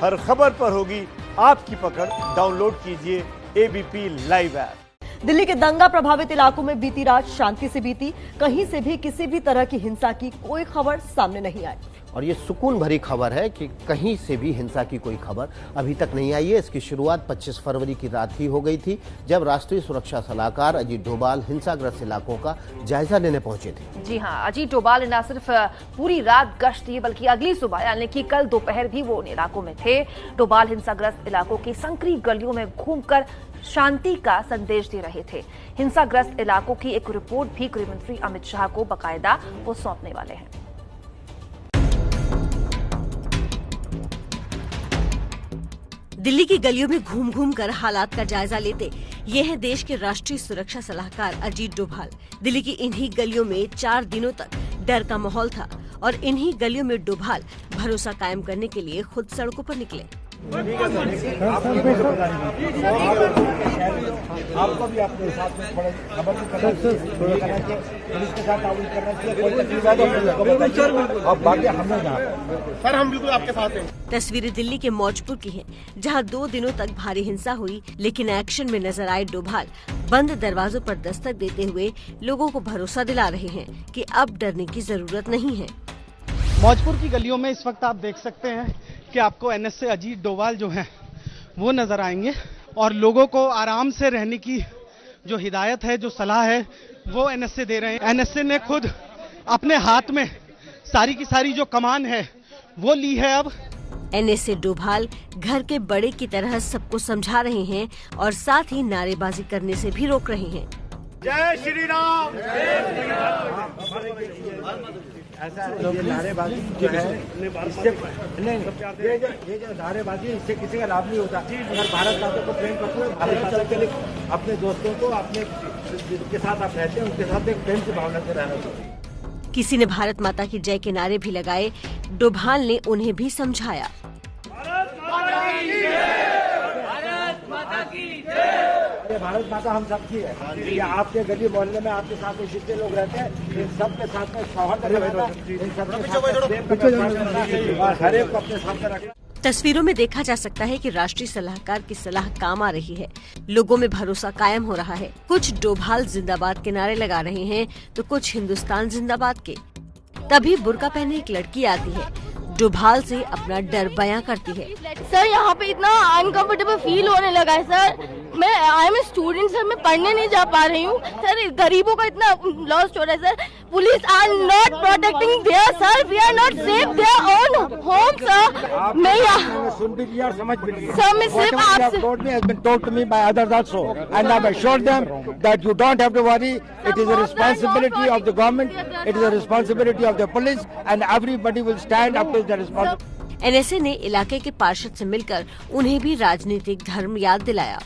हर खबर पर होगी आपकी पकड़। डाउनलोड कीजिए एबीपी लाइव ऐप। दिल्ली के दंगा प्रभावित इलाकों में बीती रात शांति से बीती। कहीं से भी किसी भी तरह की हिंसा की कोई खबर सामने नहीं आई। और ये सुकून भरी खबर है कि कहीं से भी हिंसा की कोई खबर अभी तक नहीं आई है। इसकी शुरुआत 25 फरवरी की रात ही हो गई थी, जब राष्ट्रीय सुरक्षा सलाहकार अजीत डोभाल हिंसाग्रस्त इलाकों का जायजा लेने पहुंचे थे। जी हां, अजीत डोभाल ने न सिर्फ पूरी रात गश्त की बल्कि अगली सुबह यानी कि कल दोपहर भी वो उन इलाकों में थे। डोभाल हिंसाग्रस्त इलाकों की संकरी गलियों में घूमकर शांति का संदेश दे रहे थे। हिंसाग्रस्त इलाकों की एक रिपोर्ट भी गृह मंत्री अमित शाह को बाकायदा वो सौंपने वाले हैं। दिल्ली की गलियों में घूम घूम कर हालात का जायजा लेते ये हैं देश के राष्ट्रीय सुरक्षा सलाहकार अजीत डोभाल। दिल्ली की इन्हीं गलियों में 4 दिनों तक डर का माहौल था और इन्हीं गलियों में डोभाल भरोसा कायम करने के लिए खुद सड़कों पर निकले। आपको भी अपने हिसाब से थोड़ा खबर भी करना चाहिए, पुलिस के साथ ताउन करना चाहिए। अब बाकी हमने सर हम बिल्कुल आपके साथ हैं। तस्वीरें दिल्ली के मौजपुर की हैं, जहां 2 दिनों तक भारी हिंसा हुई, लेकिन एक्शन में नजर आए डोभाल बंद दरवाजों पर दस्तक देते हुए लोगों को भरोसा दिला रहे हैं कि अब डरने की जरूरत नहीं है। मौजपुर की गलियों में इस वक्त आप देख सकते हैं कि आपको एनएसए अजीत डोभाल जो हैं वो नजर आएंगे और लोगों को आराम से रहने की जो हिदायत है, जो सलाह है, वो एनएसए दे रहे हैं। एनएसए ने खुद अपने हाथ में सारी की सारी जो कमान है वो ली है। अब एनएसए डोभाल घर के बड़े की तरह सबको समझा रहे हैं और साथ ही नारेबाजी करने से भी रोक रहे हैं। जय श्री राम। ऐसा ये नारेबाजी जो है इससे ये जो नारेबाजी इससे किसी का लाभ नहीं होता। अगर भारत माता को प्रेम करते हैं, भारत माता के लिए अपने दोस्तों को अपने जिनके साथ आप रहते हैं उनके साथ एक प्रेम की भावना से रहना चाहिए। किसी ने भारत माता की जय के नारे भी लगाए। डोभाल ने उन्हें भी समझाया। भारत माता हम सबकी है। ये आपके गली मोहल्ले में आपके साथ में जितने लोग रहते हैं इन सबके साथ में सौहार्द रहना, इन सबके साथ और हर एक को अपने साथ में रखना। तस्वीरों में देखा जा सकता है कि राष्ट्रीय सलाहकार की सलाह काम आ रही है। लोगों में भरोसा कायम हो रहा है। कुछ डोभाल जिंदाबाद के नारे लगा रहे हैं तो कुछ हिंदुस्तान जिंदाबाद के। तभी बुर्का पहने एक लड़की आती है, डोभाल से अपना डर बयां करती है। सर यहाँ पे इतना अनकंफर्टेबल फील होने लगा है सर। मैं आई एम स्टूडेंट सर, मैं पढ़ने नहीं जा पा रही हूँ सर। गरीबों का इतना लॉस हो रहा है sir. Police are not protecting there sir, we are not safe their own home sir. मैं यहाँ सुन भी लिया और समझ भी लिया सर, मैं सिर्फ आपसे has been told to me by others also, and I've assured them that you don't have to worry. It is a responsibility of the government, it is a responsibility of the police, and everybody will stand up to the responsibility. NSA ने इलाके के पार्षद से मिलकर उन्हें भी राजनीतिक धर्म याद दिलाया।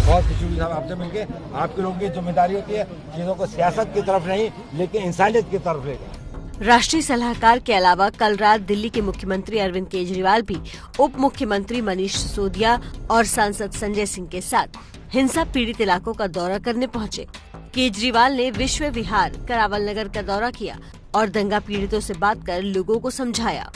बहुत खुशी हुई साहब आपसे मिलके। आपके लोगों की जिम्मेदारी होती है चीजों को सियासत की तरफ नहीं लेकिन इंसानियत की तरफ लेकर। राष्ट्रीय सलाहकार के अलावा कल रात दिल्ली के मुख्यमंत्री अरविंद केजरीवाल भी उप मुख्यमंत्री मनीष सिसोदिया और सांसद संजय सिंह के साथ हिंसा पीड़ित इलाकों का दौरा करने पहुंचे। केजरीवाल ने विश्व विहार करावल नगर का दौरा किया और दंगा पीड़ितों से बात कर लोगों को समझाया।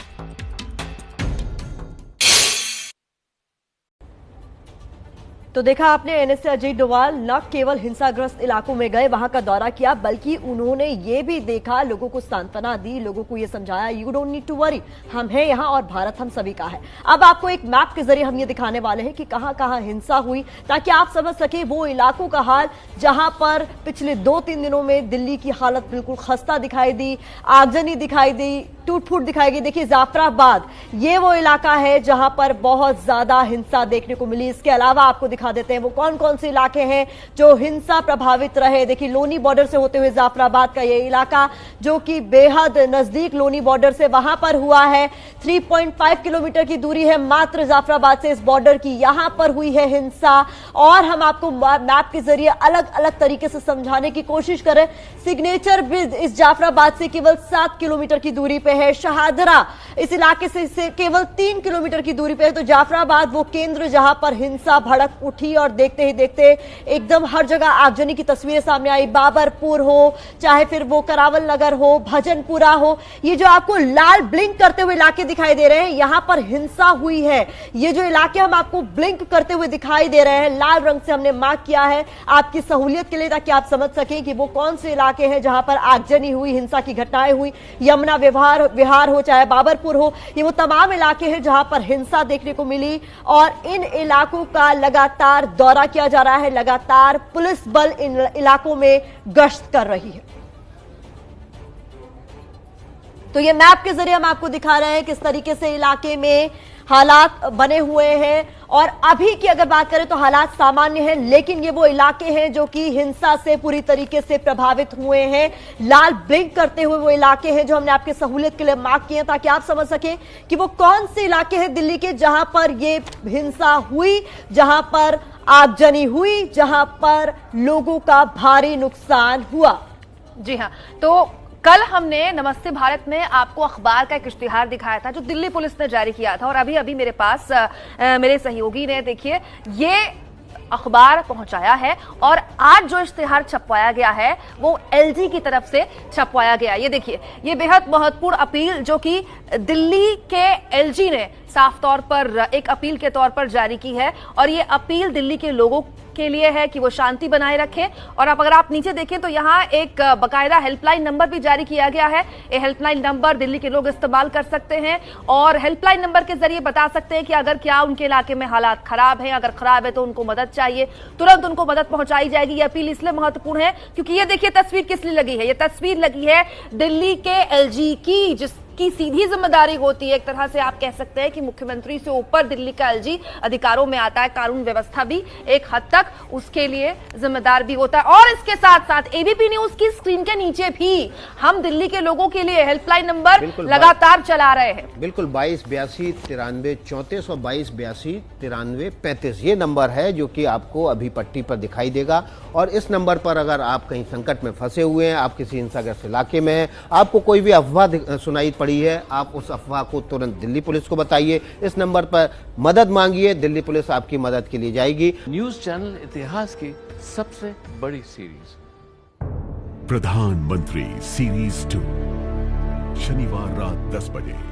तो देखा आपने, एनएसए अजीत डोभाल न केवल हिंसाग्रस्त इलाकों में गए, वहां का दौरा किया, बल्कि उन्होंने ये भी देखा, लोगों को सांत्वना दी, लोगों को ये समझाया, you don't need to worry, हम हैं यहाँ और भारत हम सभी का है। अब आपको एक मैप के जरिए हम ये दिखाने वाले हैं कि कहां कहां हिंसा हुई, ताकि आप समझ सके वो इलाकों का हाल जहां पर पिछले 2-3 दिनों में दिल्ली की हालत बिल्कुल खस्ता दिखाई दी, आगजनी दिखाई दी, टूट फूट दिखाई दी। देखिए जाफराबाद ये वो इलाका है जहां पर बहुत ज्यादा हिंसा देखने को मिली। इसके अलावा आपको दिखा देते हैं वो कौन कौन से इलाके हैं जो हिंसा प्रभावित रहे। देखिए लोनी बॉर्डर से होते हुए जाफराबाद का ये इलाका जो कि बेहद नजदीक लोनी बॉर्डर से वहां पर हुआ है। 3.5 किलोमीटर की दूरी है मात्र जाफराबाद से इस बॉर्डर की, यहां पर हुई है हिंसा। और हम आपको मैप के जरिए अलग अलग तरीके से समझाने की कोशिश करें। सिग्नेचर ब्रिज इस जाफराबाद से केवल 7 किलोमीटर की दूरी पे में है शहादरा, इस इलाके से केवल 3 किलोमीटर की दूरी पे है। तो जाफराबाद वो केंद्र जहां पर हिंसा भड़क उठी और देखते ही देखते एकदम हर जगह आगजनी की तस्वीरें सामने आई। बाबरपुर हो, चाहे फिर वो करावल नगर हो, भजनपुरा हो, ये जो आपको लाल ब्लिंक करते हुए इलाके दिखाई दे रहे हैं, यहां पर हिंसा हुई है। ये जो इलाके हम आपको ब्लिंक करते हुए दिखाई दे रहे हैं, लाल रंग से हमने मार्क किया है आपकी सहूलियत के लिए, ताकि आप समझ सकें कि वो कौन से इलाके हैं जहां पर आगजनी हुई, हिंसा की घटनाएं हुई। यमुना विहार हो, चाहे बाबरपुर हो, ये वो तमाम इलाके हैं जहां पर हिंसा देखने को मिली और इन इलाकों का लगातार दौरा किया जा रहा है। लगातार पुलिस बल इन इलाकों में गश्त कर रही है। तो ये मैप के जरिए हम आपको दिखा रहे हैं किस तरीके से इलाके में हालात बने हुए हैं। और अभी की अगर बात करें तो हालात सामान्य हैं, लेकिन ये वो इलाके हैं जो कि हिंसा से पूरी तरीके से प्रभावित हुए हैं। लाल ब्लिंक करते हुए वो इलाके हैं जो हमने आपके सहूलियत के लिए मार्क किए ताकि आप समझ सकें कि वो कौन से इलाके हैं दिल्ली के जहां पर ये हिंसा हुई, जहां पर आगजनी हुई, जहां पर लोगों का भारी नुकसान हुआ। जी हाँ, तो कल हमने नमस्ते भारत में आपको अखबार का एक इश्तिहार दिखाया था जो दिल्ली पुलिस ने जारी किया था, और अभी अभी मेरे पास मेरे सहयोगी ने देखिए ये अखबार पहुंचाया है। और आज जो इश्तिहार छपवाया गया है वो एलजी की तरफ से छपवाया गया। ये देखिए, ये बेहद महत्वपूर्ण अपील जो कि दिल्ली के एलजी ने साफ तौर पर एक अपील के तौर पर जारी की है, और ये अपील दिल्ली के लोगों के लिए है कि वो शांति बनाए रखें। और अब अगर आप नीचे देखें तो यहाँ एक बकायदा हेल्पलाइन नंबर भी जारी किया गया है। ये हेल्पलाइन नंबर दिल्ली के लोग इस्तेमाल कर सकते हैं और हेल्पलाइन नंबर के जरिए बता सकते हैं कि अगर क्या उनके इलाके में हालात खराब हैं, अगर खराब है तो उनको मदद चाहिए, तुरंत उनको मदद पहुंचाई जाएगी। ये अपील इसलिए महत्वपूर्ण है क्योंकि ये देखिए तस्वीर किस लिए लगी है। ये तस्वीर लगी है दिल्ली के एलजी की, जिसकी सीधी जिम्मेदारी होती है, एक तरह से आप कह सकते हैं कि मुख्यमंत्री से ऊपर दिल्ली का एलजी अधिकारों में आता है। कानून व्यवस्था भी एक हद तक उसके लिए जिम्मेदार भी होता है। और इसके साथ साथ एबीपी न्यूज की स्क्रीन के नीचे भी हम दिल्ली के लोगों के लिए हेल्पलाइन नंबर लगातार चला रहे हैं। बिल्कुल 22829334 और 22829335 ये नंबर है जो कि आपको अभी पट्टी पर दिखाई देगा। और इस नंबर पर अगर आप कहीं संकट में फंसे हुए हैं, आप किसी हिंसाग्रस्त इलाके में हैं, आपको कोई भी अफवाह सुनाई पड़ी है, आप उस अफवाह को तुरंत दिल्ली पुलिस को बताइए। इस नंबर पर मदद मांगिए, दिल्ली पुलिस आपकी मदद के लिए जाएगी। न्यूज चैनल इतिहास की सबसे बड़ी सीरीज प्रधानमंत्री सीरीज 2 शनिवार रात 10 बजे।